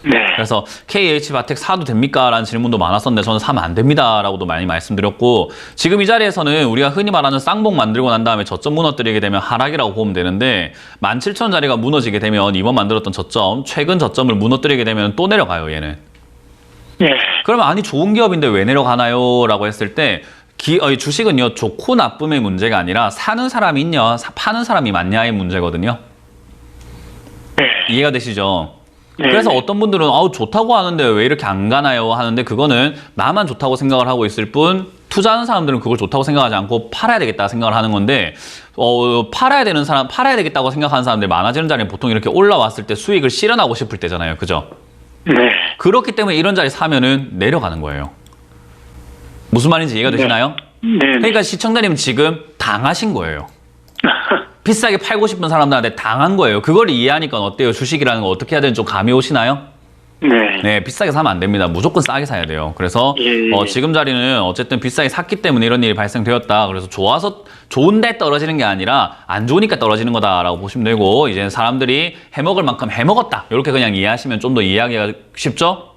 네. 그래서 KH바텍 사도 됩니까? 라는 질문도 많았었는데 저는 사면 안 됩니다 라고도 많이 말씀드렸고 지금 이 자리에서는 우리가 흔히 말하는 쌍봉 만들고 난 다음에 저점 무너뜨리게 되면 하락이라고 보면 되는데 17,000원짜리가 무너지게 되면 이번 만들었던 저점, 최근 저점을 무너뜨리게 되면 또 내려가요 얘는. 네. 그러면 아니 좋은 기업인데 왜 내려가나요? 라고 했을 때 주식은요 좋고 나쁨의 문제가 아니라 사는 사람이 있냐 파는 사람이 많냐의 문제거든요. 네. 이해가 되시죠? 네. 그래서 어떤 분들은 좋다고 하는데 왜 이렇게 안 가나요? 하는데 그거는 나만 좋다고 생각을 하고 있을 뿐 투자하는 사람들은 그걸 좋다고 생각하지 않고 팔아야 되겠다 생각을 하는 건데 팔아야 되겠다고 생각하는 사람들이 많아지는 자리는 보통 이렇게 올라왔을 때 수익을 실현하고 싶을 때잖아요. 그죠? 네. 그렇기 때문에 이런 자리 사면은 내려가는 거예요. 무슨 말인지 이해가 되시나요? 네. 그러니까 시청자님은 지금 당하신 거예요. 비싸게 팔고 싶은 사람들한테 당한 거예요. 그걸 이해하니까 어때요? 주식이라는 거 어떻게 해야 되는지 좀 감이 오시나요? 네. 네, 비싸게 사면 안 됩니다. 무조건 싸게 사야 돼요. 그래서 예. 지금 자리는 어쨌든 비싸게 샀기 때문에 이런 일이 발생되었다. 그래서 좋아서 좋은데 떨어지는 게 아니라 안 좋으니까 떨어지는 거다라고 보시면 되고 이제 사람들이 해먹을 만큼 해먹었다. 이렇게 그냥 이해하시면 좀 더 이해하기가 쉽죠?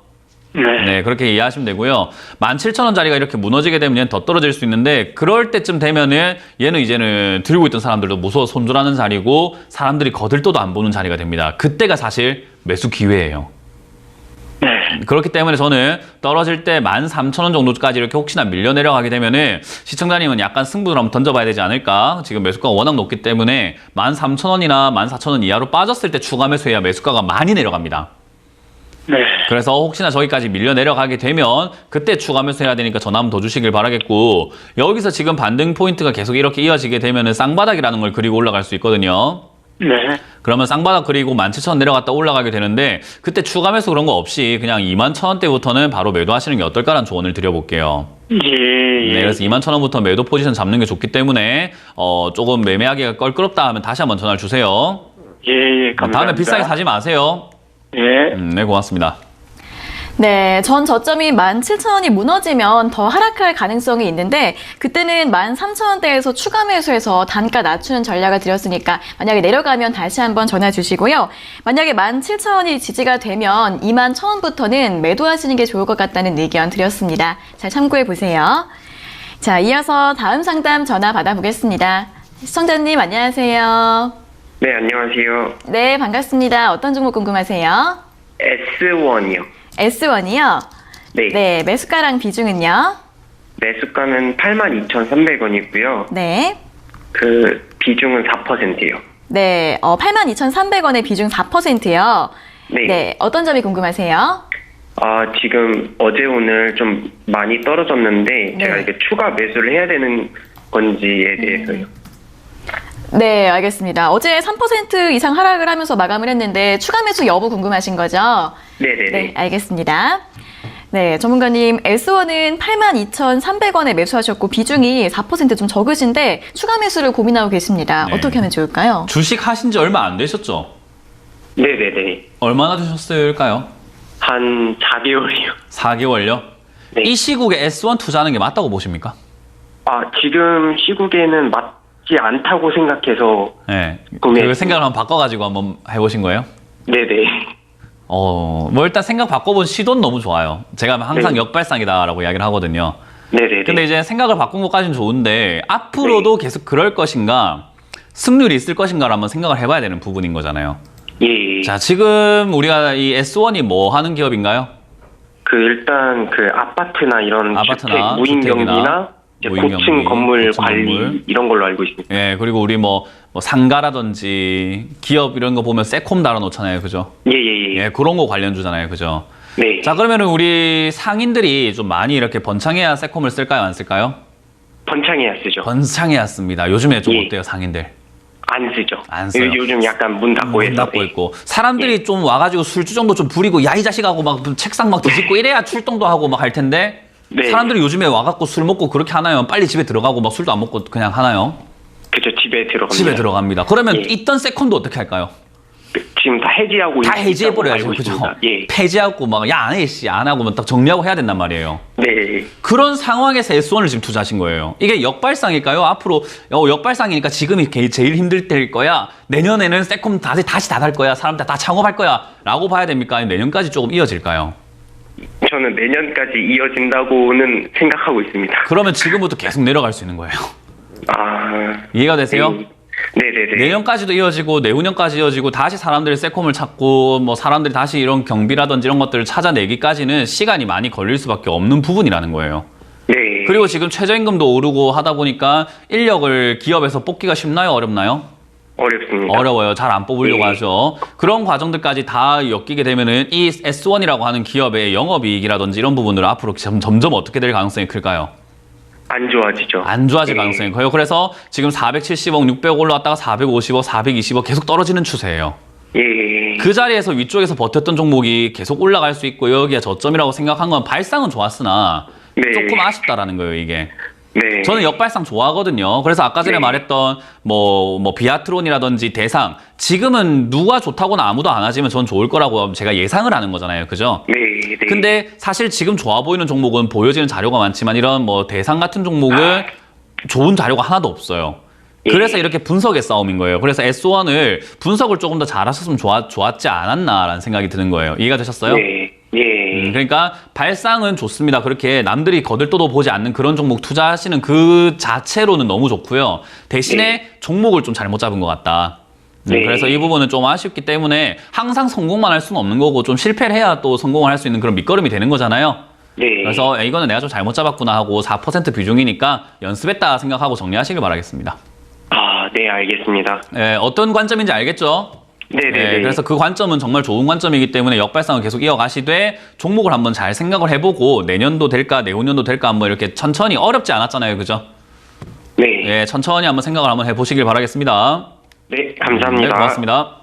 네. 네, 그렇게 이해하시면 되고요. 17,000원짜리가 이렇게 무너지게 되면 얘는 더 떨어질 수 있는데 그럴 때쯤 되면은 얘는 이제는 들고 있던 사람들도 무서워 손절하는 자리고 사람들이 거들떠도 안 보는 자리가 됩니다. 그때가 사실 매수 기회예요. 네. 그렇기 때문에 저는 떨어질 때 13,000원 정도까지 이렇게 혹시나 밀려 내려가게 되면은 시청자님은 약간 승부를 한번 던져봐야 되지 않을까? 지금 매수가가 워낙 높기 때문에 13,000원이나 14,000원 이하로 빠졌을 때 추가 매수해야 매수가가 많이 내려갑니다. 네. 그래서 혹시나 저기까지 밀려 내려가게 되면 그때 추가 매수해야 되니까 전화 한번 더 주시길 바라겠고 여기서 지금 반등 포인트가 계속 이렇게 이어지게 되면은 쌍바닥이라는 걸 그리고 올라갈 수 있거든요. 네. 그러면 쌍바닥 그리고 17,000원 내려갔다 올라가게 되는데 그때 추가 매수 그런 거 없이 그냥 21,000원대부터는 바로 매도하시는 게 어떨까라는 조언을 드려볼게요. 예. 네, 그래서 21,000원부터 매도 포지션 잡는 게 좋기 때문에 조금 매매하기가 껄끄럽다 하면 다시 한번 전화를 주세요. 예. 감사합니다. 다음에 비싸게 사지 마세요. 예. 네, 고맙습니다. 네, 전 저점이 17,000원이 무너지면 더 하락할 가능성이 있는데 그때는 13,000원대에서 추가 매수해서 단가 낮추는 전략을 드렸으니까 만약에 내려가면 다시 한번 전화 주시고요. 만약에 17,000원이 지지가 되면 21,000원부터는 매도하시는 게 좋을 것 같다는 의견 드렸습니다. 잘 참고해 보세요. 자, 이어서 다음 상담 전화 받아보겠습니다. 시청자님 안녕하세요. 네, 안녕하세요. 네, 반갑습니다. 어떤 종목 궁금하세요? S1이요. S1이요? 네. 네, 매수가랑 비중은요? 매수가는 82,300원이고요. 네. 그 비중은 4%요. 네, 82,300원의 비중 4%요. 네. 네, 어떤 점이 궁금하세요? 지금 어제 오늘 좀 많이 떨어졌는데 네. 제가 이게 추가 매수를 해야 되는 건지에 대해서요. 네, 알겠습니다. 어제 3% 이상 하락을 하면서 마감을 했는데 추가 매수 여부 궁금하신 거죠? 네네네. 네, 알겠습니다. 네, 전문가님, S1은 82,300원에 매수하셨고 비중이 4%좀 적으신데 추가 매수를 고민하고 계십니다. 네. 어떻게 하면 좋을까요? 주식 하신 지 얼마 안 되셨죠? 네네네. 얼마나 되셨을까요? 한 4개월이요. 4개월요? 네. 이 시국에 S1 투자하는 게 맞다고 보십니까? 지금 시국에는 맞지 않다고 생각해서 네. 구매했습니다. 그 생각을 한번 바꿔가지고 한번 해보신 거예요? 네네. 뭐 일단 생각 바꿔본 시도는 너무 좋아요. 제가 항상 네. 역발상이다라고 이야기를 하거든요. 네네네. 근데 이제 생각을 바꾼 것까지는 좋은데 앞으로도 계속 그럴 것인가 승률이 있을 것인가를 한번 생각을 해봐야 되는 부분인 거잖아요. 예. 자, 지금 우리가 이 S1이 뭐 하는 기업인가요? 일단 아파트나 이런 아파트나 주택 무인 주택이나 경비나 이제 무인 고층 경비, 건물 고층 관리 건물. 이런 걸로 알고 있습니다. 예, 그리고 우리 뭐 상가라든지 기업 이런 거 보면 세콤 달아놓잖아요, 그죠? 예예예. 예, 그런 거 관련주잖아요, 그죠? 네. 자, 그러면은 우리 상인들이 좀 많이 이렇게 번창해야 세콤을 쓸까요, 안 쓸까요? 번창해야 쓰죠. 번창해야 씁니다. 요즘에 좀 예. 어때요, 상인들? 안 쓰죠. 안 써요. 요즘 약간 문 닫고 문 해서. 닫고 있고 사람들이 좀 와가지고 술주정도 좀 부리고 야 이 자식하고 막 책상 막 뒤집고 이래야 출동도 하고 막 할 텐데 네. 사람들이 요즘에 와갖고 술 먹고 그렇게 하나요? 빨리 집에 들어가고 막 술도 안 먹고 그냥 하나요? 그죠. 집에 들어갑니다. 집에 들어갑니다. 그러면 예. 있던 세컨도 어떻게 할까요? 지금 다 해지하고 다 있다고 해지해버려야죠, 알고 그죠? 있습니다. 예. 폐지하고 막 야 안 해 씨 안 하고 딱 정리하고 해야 된단 말이에요. 네. 그런 상황에서 S1을 지금 투자하신 거예요. 이게 역발상일까요? 앞으로 역발상이니까 지금이 제일 힘들 때일 거야. 내년에는 세콤 다시 다 달 거야. 사람들 다 창업할 거야. 라고 봐야 됩니까? 아니면 내년까지 조금 이어질까요? 저는 내년까지 이어진다고는 생각하고 있습니다. 그러면 지금부터 계속 내려갈 수 있는 거예요. 이해가 되세요? 네네네. 내년까지도 이어지고 내후년까지 이어지고 다시 사람들이 세콤을 찾고 뭐 사람들이 다시 이런 경비라든지 이런 것들을 찾아내기까지는 시간이 많이 걸릴 수밖에 없는 부분이라는 거예요. 네. 그리고 지금 최저임금도 오르고 하다 보니까 인력을 기업에서 뽑기가 쉽나요? 어렵나요? 어렵습니다. 어려워요. 잘 안 뽑으려고 네. 하죠. 그런 과정들까지 다 엮이게 되면은 이 S1이라고 하는 기업의 영업이익이라든지 이런 부분들 앞으로 점점 어떻게 될 가능성이 클까요? 안 좋아지죠. 안 좋아질 네. 가능성이 커요. 그래서 지금 470억, 600억 올라왔다가 450억, 420억 계속 떨어지는 추세예요. 예. 그 자리에서 위쪽에서 버텼던 종목이 계속 올라갈 수 있고 여기가 저점이라고 생각한 건 발상은 좋았으나 네. 조금 아쉽다라는 거예요, 이게. 네. 저는 역발상 좋아하거든요. 그래서 아까 전에 네. 말했던 뭐 비아트론이라든지 대상 지금은 누가 좋다고는 아무도 안 하지만 전 좋을 거라고 제가 예상을 하는 거잖아요. 그죠? 네. 네. 근데 사실 지금 좋아 보이는 종목은 보여지는 자료가 많지만 이런 뭐 대상 같은 종목은 좋은 자료가 하나도 없어요. 그래서 이렇게 분석의 싸움인 거예요. 그래서 S1을 분석을 조금 더 잘하셨으면 좋았지 않았나라는 생각이 드는 거예요. 이해가 되셨어요? 네. 예. 그러니까 발상은 좋습니다. 그렇게 남들이 거들떠도 보지 않는 그런 종목 투자하시는 그 자체로는 너무 좋고요. 대신에 종목을 좀 잘못 잡은 것 같다. 네. 그래서 이 부분은 좀 아쉽기 때문에 항상 성공만 할 수는 없는 거고 좀 실패를 해야 또 성공을 할 수 있는 그런 밑거름이 되는 거잖아요. 네. 그래서 이거는 내가 좀 잘못 잡았구나 하고 4% 비중이니까 연습했다 생각하고 정리하시길 바라겠습니다. 네, 알겠습니다. 어떤 관점인지 알겠죠? 네네네. 그래서 그 관점은 정말 좋은 관점이기 때문에 역발상을 계속 이어가시되 종목을 한번 잘 생각을 해보고 내년도 될까 내후년도 될까 한번 이렇게 천천히 어렵지 않았잖아요. 그죠? 네. 천천히 한번 생각을 한번 해보시길 바라겠습니다. 네, 감사합니다. 네, 고맙습니다.